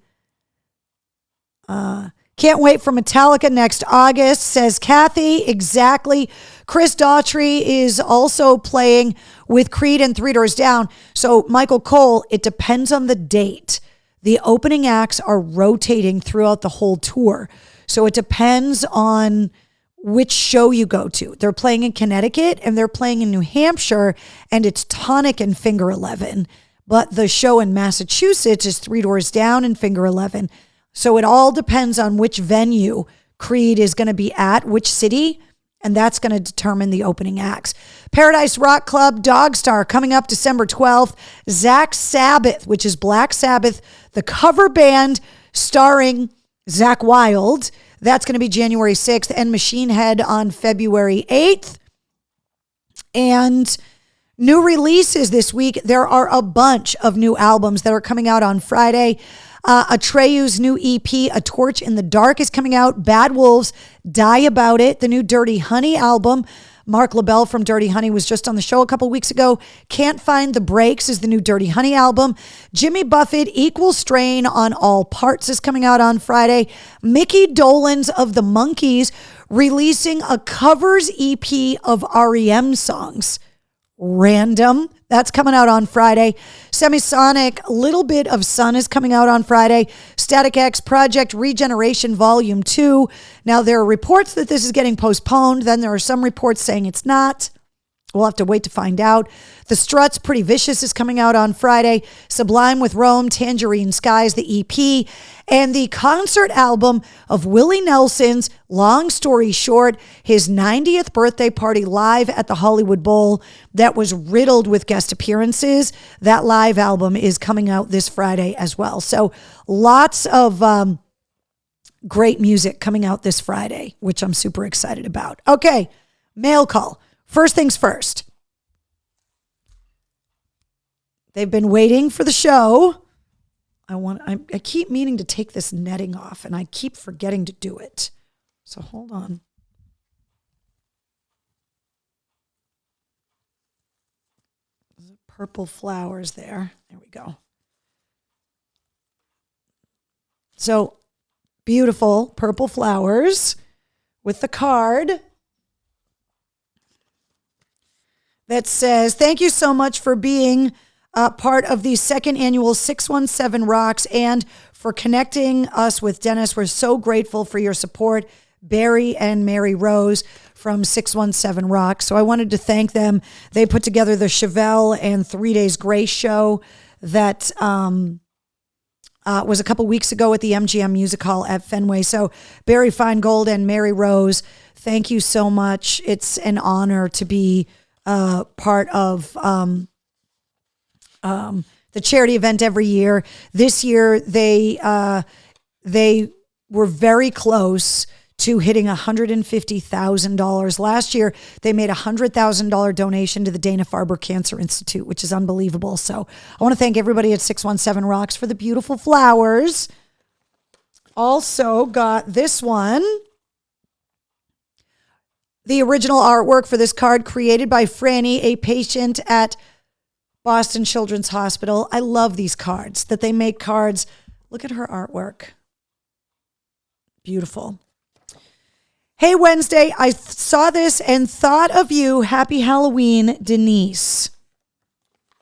Can't wait for Metallica next August, says Kathy. Exactly. Chris Daughtry is also playing with Creed and Three Doors Down. So, Michael Cole, it depends on the date. The opening acts are rotating throughout the whole tour. So, it depends on which show you go to. They're playing in Connecticut and they're playing in New Hampshire, and it's Tonic and Finger 11. But the show in Massachusetts is Three Doors Down and Finger 11. So it all depends on which venue Creed is going to be at, which city, and that's going to determine the opening acts. Paradise Rock Club, Dogstar, coming up December 12th. Zach Sabbath, which is Black Sabbath, the cover band starring Zach Wilde. That's going to be January 6th, and Machine Head on February 8th. And new releases this week. There are a bunch of new albums that are coming out on Friday. Atreyu's new EP, A Torch in the Dark, is coming out. Bad Wolves, Die About It, the new Dirty Honey album. Mark LaBelle from Dirty Honey was just on the show a couple weeks ago. Can't Find the Breaks is the new Dirty Honey album. Jimmy Buffett, Equal Strain on All Parts is coming out on Friday. Mickey Dolenz of the Monkees releasing a covers EP of REM songs. Random. That's coming out on Friday. Semisonic, Little Bit of Sun is coming out on Friday. Static X, Project Regeneration Volume 2. Now, there are reports that this is getting postponed. Then there are some reports saying it's not. We'll have to wait to find out. The Struts, Pretty Vicious is coming out on Friday. Sublime with Rome, Tangerine Skies, the EP. And the concert album of Willie Nelson's Long Story Short, his 90th birthday party live at the Hollywood Bowl that was riddled with guest appearances. That live album is coming out this Friday as well. So lots of great music coming out this Friday, which I'm super excited about. Okay, mail call. First things first. They've been waiting for the show. I keep meaning to take this netting off, and I keep forgetting to do it. So hold on. Purple flowers there. There we go. So beautiful purple flowers with the card that says, thank you so much for being part of the second annual 617 Rocks and for connecting us with Dennis. We're so grateful for your support, Barry and Mary Rose from 617 Rocks. So I wanted to thank them. They put together the Chevelle and 3 Days Grace show that was a couple weeks ago at the MGM Music Hall at Fenway. So Barry Feingold and Mary Rose, thank you so much. It's an honor to be part of the charity event every year. This year, they were very close to hitting $150,000. Last year, they made a $100,000 donation to the Dana-Farber Cancer Institute, which is unbelievable. So I want to thank everybody at 617 Rocks for the beautiful flowers. Also got this one. The original artwork for this card created by Franny, a patient at Boston Children's Hospital. I love these cards, that they make cards. Look at her artwork. Beautiful. Hey, Wednesday, I saw this and thought of you. Happy Halloween, Denise.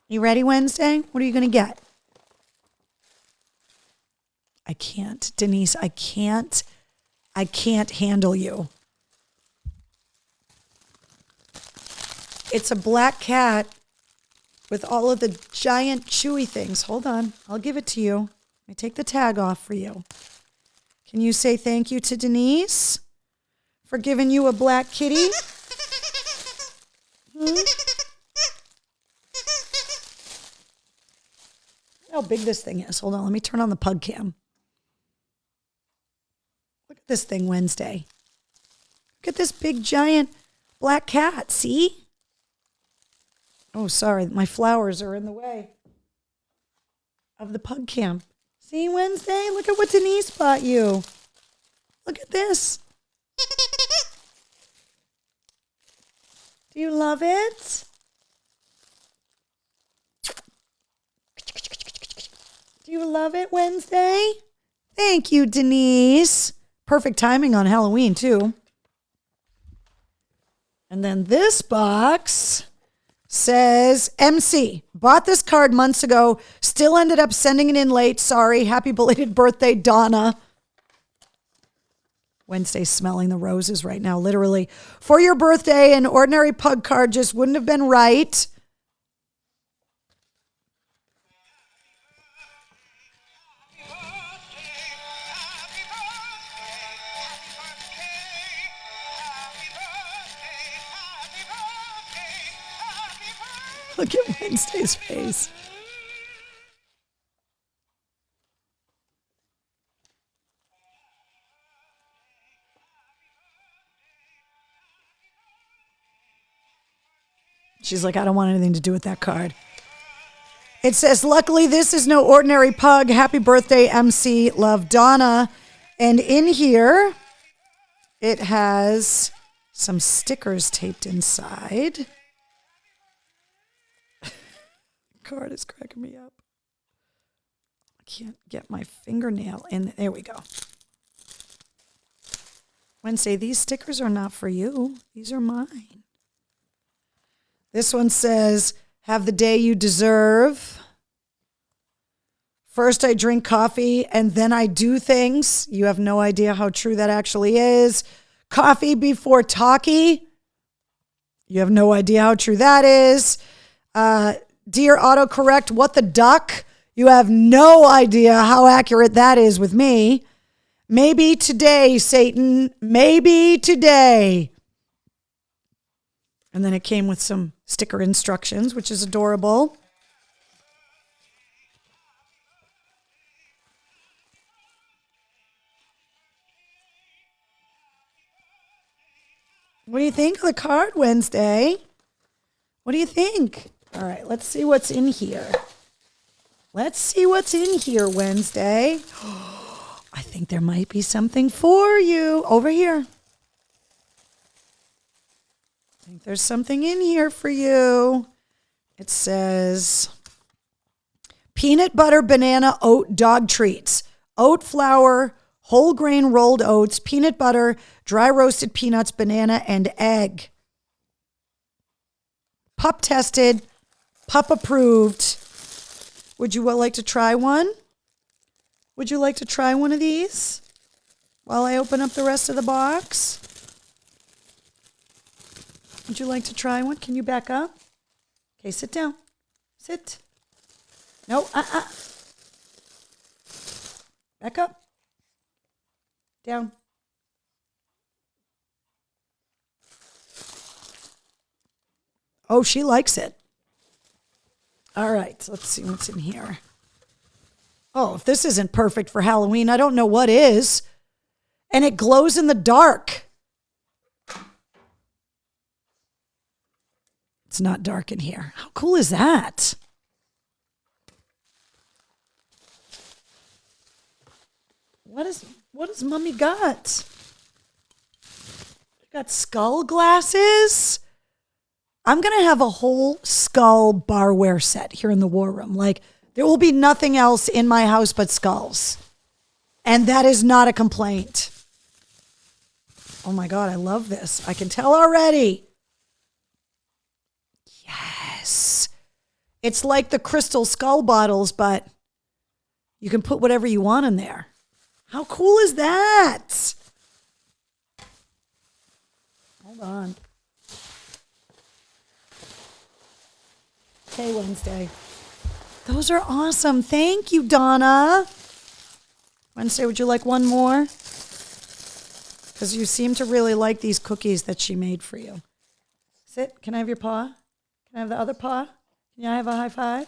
You ready, Wednesday? What are you going to get? I can't. Denise, I can't handle you. It's a black cat with all of the giant chewy things. Hold on. I'll give it to you. Let me take the tag off for you. Can you say thank you to Denise for giving you a black kitty? How big this thing is. Hold on. Let me turn on the pug cam. Look at this thing, Wednesday. Look at this big, giant black cat. See? Oh, sorry. My flowers are in the way of the pug cam. See, Wednesday? Look at what Denise bought you. Look at this. Do you love it? Do you love it, Wednesday? Thank you, Denise. Perfect timing on Halloween, too. And then this box says, MC, bought this card months ago, still ended up sending it in late. Sorry. Happy belated birthday, Donna. Wednesday's smelling the roses right now, literally. For your birthday, an ordinary pug card just wouldn't have been right. Look at Wednesday's face. She's like, I don't want anything to do with that card. It says, luckily, this is no ordinary pug. Happy birthday, MC. Love, Donna. And in here, it has some stickers taped inside. Card is cracking me up. I can't get my fingernail in. There we go. Wednesday, these stickers are not for you. These are mine. This one says, have the day you deserve. First, I drink coffee and then I do things. You have no idea how true that actually is. Coffee before talkie. You have no idea how true that is. Dear autocorrect, what the duck? You have no idea how accurate that is with me. Maybe today, Satan. Maybe today. And then it came with some sticker instructions, which is adorable. What do you think of the card, Wednesday? What do you think? All right, let's see what's in here. Let's see what's in here, Wednesday. I think there might be something for you over here. I think there's something in here for you. It says, peanut butter banana oat dog treats. Oat flour, whole grain rolled oats, peanut butter, dry roasted peanuts, banana, and egg. Pup tested. Pup approved. Would you like to try one? Would you like to try one of these while I open up the rest of the box? Would you like to try one? Can you back up? Okay, sit down. Sit. No, Back up. Down. Oh, she likes it. All right, let's see what's in here. Oh, if this isn't perfect for Halloween, I don't know what is. And it glows in the dark. It's not dark in here. How cool is that? What has Mommy got? Got skull glasses? I'm going to have a whole skull barware set here in the war room. Like, there will be nothing else in my house but skulls. And that is not a complaint. Oh my God, I love this. I can tell already. Yes. It's like the crystal skull bottles, but you can put whatever you want in there. How cool is that? Hold on. Okay, Wednesday. Those are awesome. Thank you, Donna. Wednesday, would you like one more? Because you seem to really like these cookies that she made for you. Sit. Can I have your paw? Can I have the other paw? Can I have a high five?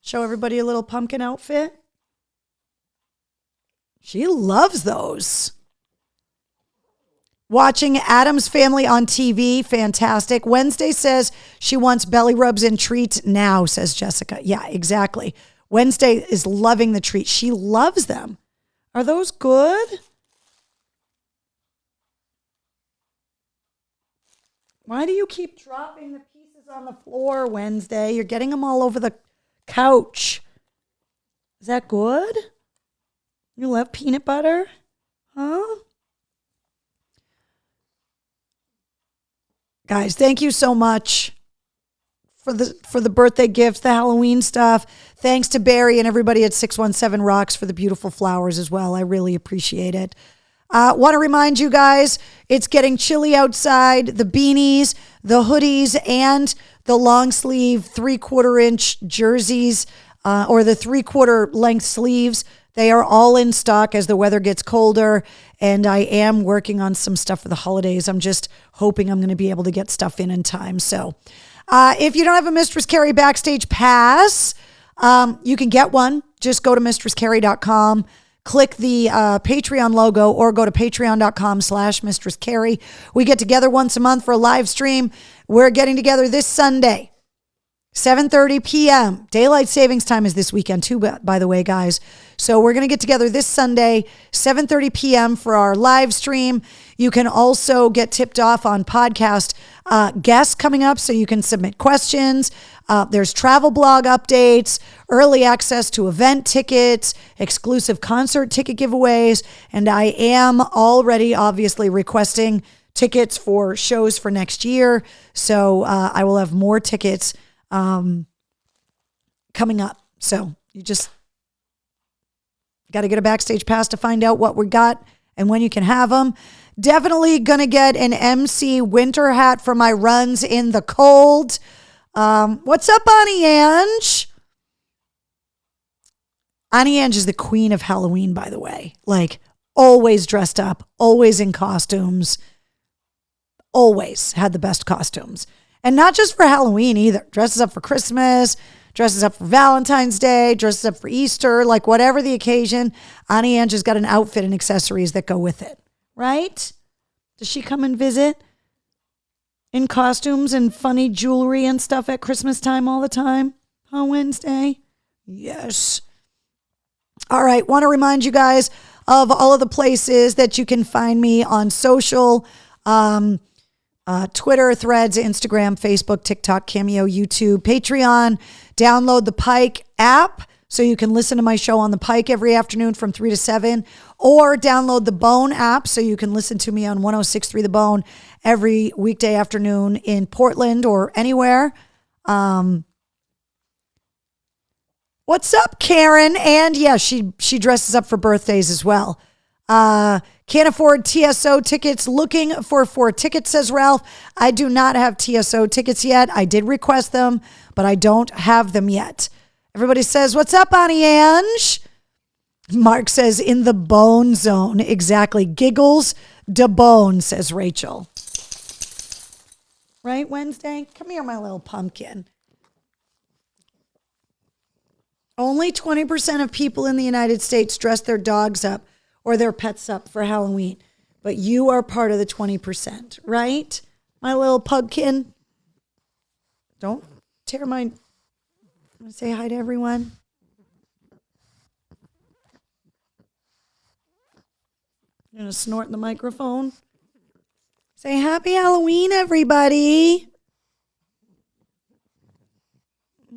Show everybody a little pumpkin outfit. She loves those. Watching Addams Family on TV, fantastic. Wednesday says she wants belly rubs and treats now, says Jessica. Yeah, exactly. Wednesday is loving the treats. She loves them. Are those good? Why do you keep dropping the pieces on the floor, Wednesday? You're getting them all over the couch. Is that good? You love peanut butter? Huh? Guys, thank you so much for the birthday gifts, the Halloween stuff. Thanks to Barry and everybody at 617 Rocks for the beautiful flowers as well. I really appreciate it. Want to remind you guys, it's getting chilly outside. The beanies, the hoodies, and the long sleeve 3/4 inch jerseys or the 3/4 length sleeves, they are all in stock as the weather gets colder. And I am working on some stuff for the holidays. I'm just hoping I'm going to be able to get stuff in time. So if you don't have a Mistress Carrie Backstage Pass, you can get one. Just go to mistresscarrie.com. Click the Patreon logo or go to patreon.com/Mistress Carrie. We get together once a month for a live stream. We're getting together this Sunday, 7:30 p.m. Daylight savings time is this weekend too, by the way, guys. So we're going to get together this Sunday, 7:30 p.m. for our live stream. You can also get tipped off on podcast guests coming up, so you can submit questions. There's travel blog updates, early access to event tickets, exclusive concert ticket giveaways, and I am already obviously requesting tickets for shows for next year. So I will have more tickets coming up. So you just got to get a backstage pass to find out what we got and when you can have them. Definitely going to get an MC winter hat for my runs in the cold. What's up, Annie Ange? Annie Ange is the queen of Halloween, by the way. Like, always dressed up, always in costumes, always had the best costumes. And not just for Halloween either. Dresses up for Christmas, dresses up for Valentine's Day, dresses up for Easter, like whatever the occasion. Annie Ange has got an outfit and accessories that go with it, right? Does she come and visit in costumes and funny jewelry and stuff at Christmas time all the time on Wednesday? Yes. All right. Want to remind you guys of all of the places that you can find me on social. Twitter, Threads, Instagram, Facebook, TikTok, Cameo, YouTube, Patreon. Download the Pike app so you can listen to my show on the Pike every afternoon from 3 to 7. Or download the Bone app so you can listen to me on 106.3 The Bone every weekday afternoon in Portland or anywhere. What's up, Karen? And yeah, she dresses up for birthdays as well. Can't afford TSO tickets. Looking for 4 tickets, says Ralph. I do not have TSO tickets yet. I did request them, but I don't have them yet. Everybody says, what's up, Bonnie Ange? Mark says, in the bone zone. Exactly. Giggles de bone, says Rachel. Right, Wednesday? Come here, my little pumpkin. Only 20% of people in the United States dress their dogs up or their pets up for Halloween. But you are part of the 20%, right? My little pugkin. Don't tear my... Say hi to everyone. You're going to snort in the microphone. Say happy Halloween, everybody.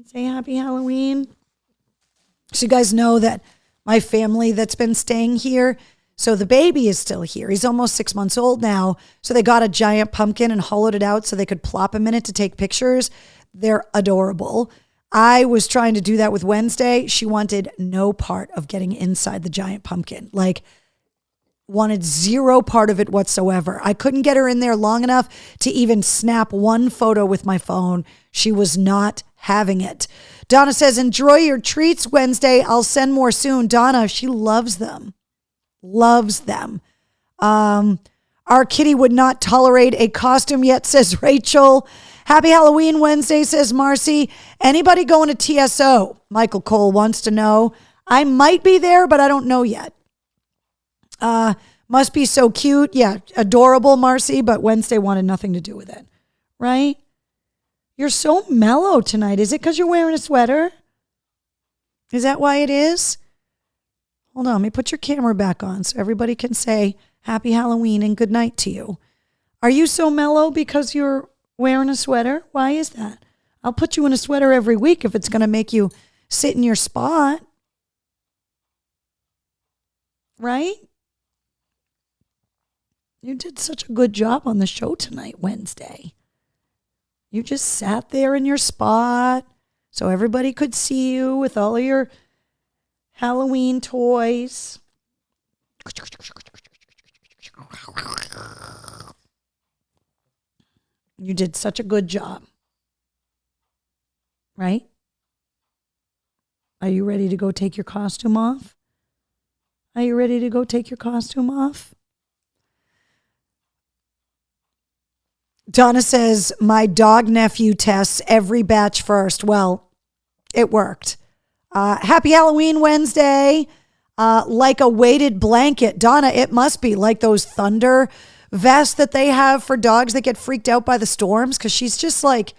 Say happy Halloween. So you guys know that my family that's been staying here, so the baby is still here. He's almost 6 months old now. So they got a giant pumpkin and hollowed it out so they could plop him in it to take pictures. They're adorable. I was trying to do that with Wednesday. She wanted no part of getting inside the giant pumpkin. Like, wanted zero part of it whatsoever. I couldn't get her in there long enough to even snap one photo with my phone. She was not having it. Donna says, enjoy your treats Wednesday. I'll send more soon. Donna, she loves them. Loves them. Our kitty would not tolerate a costume yet, says Rachel. Happy Halloween Wednesday, says Marcy. Anybody going to TSO? Michael Cole wants to know. I might be there, but I don't know yet. Must be so cute. Yeah, adorable, Marcy, but Wednesday wanted nothing to do with it. Right? You're so mellow tonight. Is it because you're wearing a sweater? Is that why it is? Hold on, let me put your camera back on so everybody can say happy Halloween and good night to you. Are you so mellow because you're wearing a sweater? Why is that? I'll put you in a sweater every week if it's going to make you sit in your spot. Right? You did such a good job on the show tonight, Wednesday. You just sat there in your spot so everybody could see you with all of your Halloween toys. You did such a good job. Right? Are you ready to go take your costume off? Are you ready to go take your costume off? Donna says, my dog nephew tests every batch first. Well, it worked. Happy Halloween Wednesday. Like a weighted blanket. Donna, it must be like those thunder vests that they have for dogs that get freaked out by the storms, because she's just like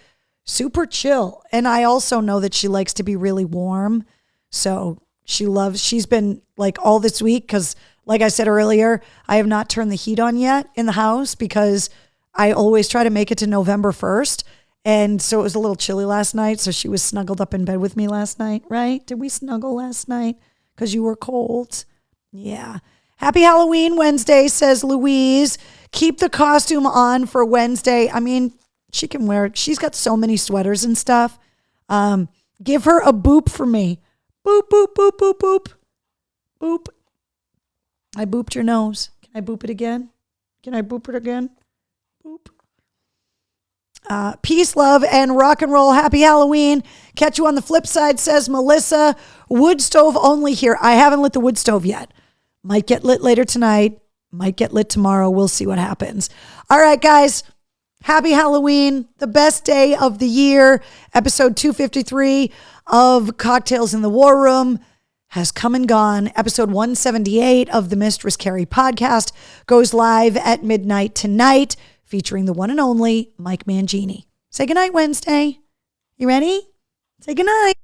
super chill. And I also know that she likes to be really warm. So she's been like all this week, because like I said earlier, I have not turned the heat on yet in the house because I always try to make it to November 1st. And so it was a little chilly last night. So she was snuggled up in bed with me last night, right? Did we snuggle last night? Because you were cold. Yeah. Happy Halloween Wednesday, says Louise. Keep the costume on for Wednesday. I mean, she can wear it. She's got so many sweaters and stuff. Give her a boop for me. Boop, boop, boop, boop, boop. Boop. I booped your nose. Can I boop it again? Can I boop it again? Boop. Peace, love, and rock and roll. Happy Halloween. Catch you on the flip side, says Melissa. Wood stove only here. I haven't lit the wood stove yet. Might get lit later tonight. Might get lit tomorrow. We'll see what happens. All right, guys. Happy Halloween. The best day of the year. Episode 253 of Cocktails in the War Room has come and gone. Episode 178 of the Mistress Carrie podcast goes live at midnight tonight, featuring the one and only Mike Mangini. Say goodnight, Wednesday. You ready? Say goodnight.